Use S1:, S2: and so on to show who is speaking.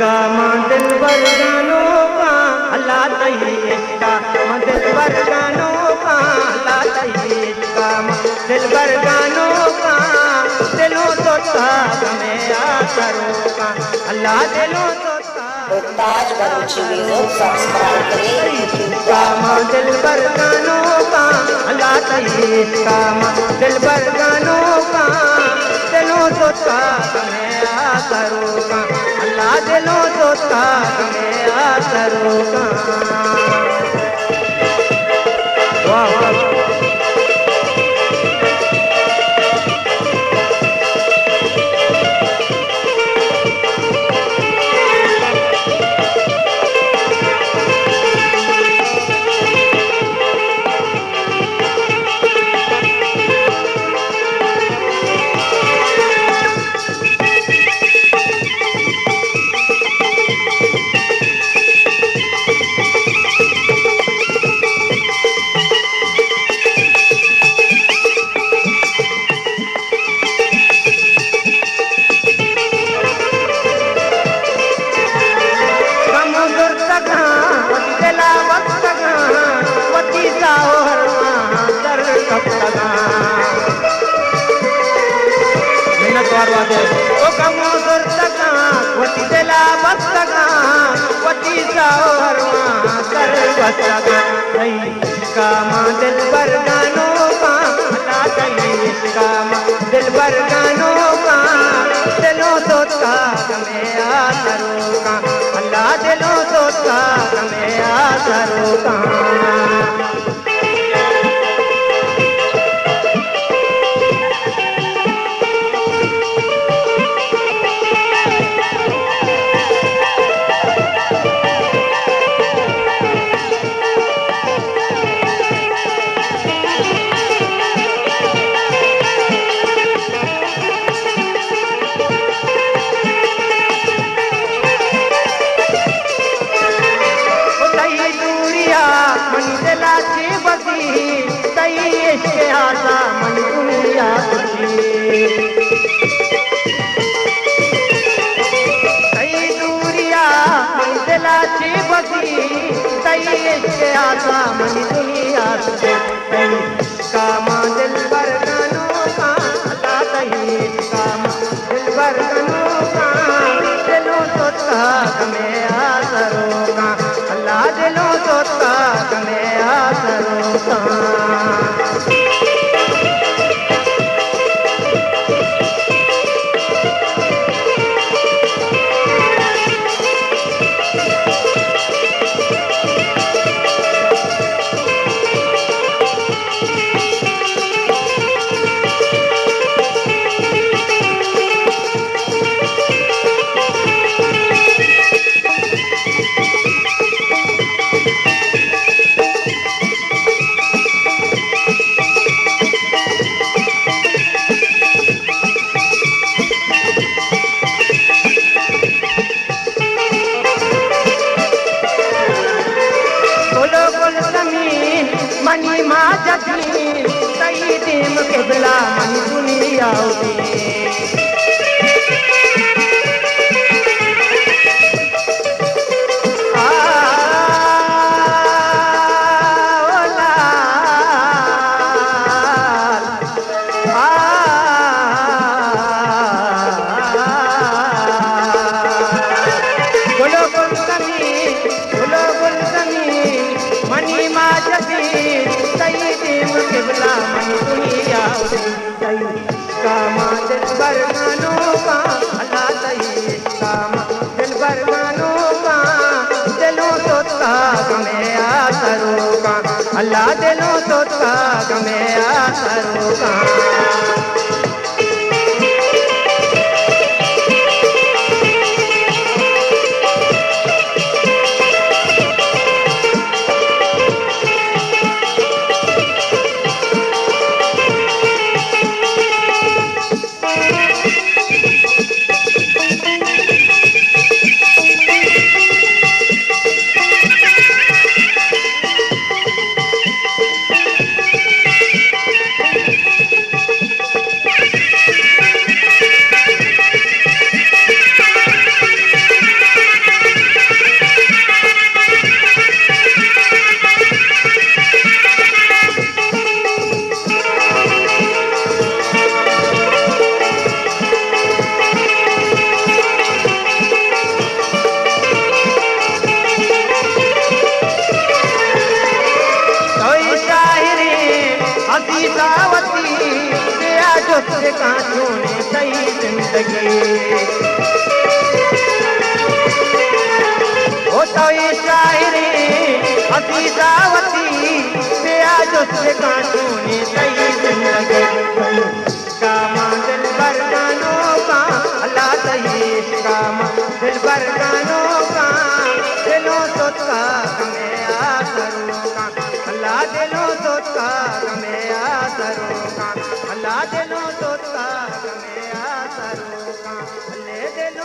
S1: कामा दिल बरगानों का अल्लाह तही कामा दिल बरगानों का अल्लाह तही कामा दिल बरगानों का दिलों तो ताज में आसरों का अल्लाह दिलों तो
S2: ताज बलूची म्यूजिक सब्सक्राइब करें।
S1: कामा दिल बरगानों का अल्लाह तही कामा दिल बरगानों का दिलों तो ताज में आसरों का अल्लाह दिलों तो ताज में आसरों का। वाह वाह कामा दिल बरगानों का अल्लाह तही कामा दिल बरगानों का दिलों तो ताज में आसरों का अल्लाह दिलों तो ताज में आसरों का। कामा दिल बरगानों का अल्लाह तही कामा दिल बरगानों का दिलों तो ताज में आसरों का अल्लाह दिलों तो ताज में आसरों का। मनी माँ जगनी सही टीम के बिला मनी दुनिया कामा दिल बरगानों का अल्लाह तही कामा दिल बरगानों का दिलों तो ताज में आसरों का अल्लाह दिलों तो ताज में आसरों का। ईसावती प्याज से कांटों ने सही जिंदगी कामा दिल भर गानों का अल्लाह सही कामा दिल भर गानों का दिलों सोता हमें आसरों का अल्लाह दिलों सोता हमें आसरों का अल्लाह दिलों सोता हमें आसरों का अल्लाह दिलों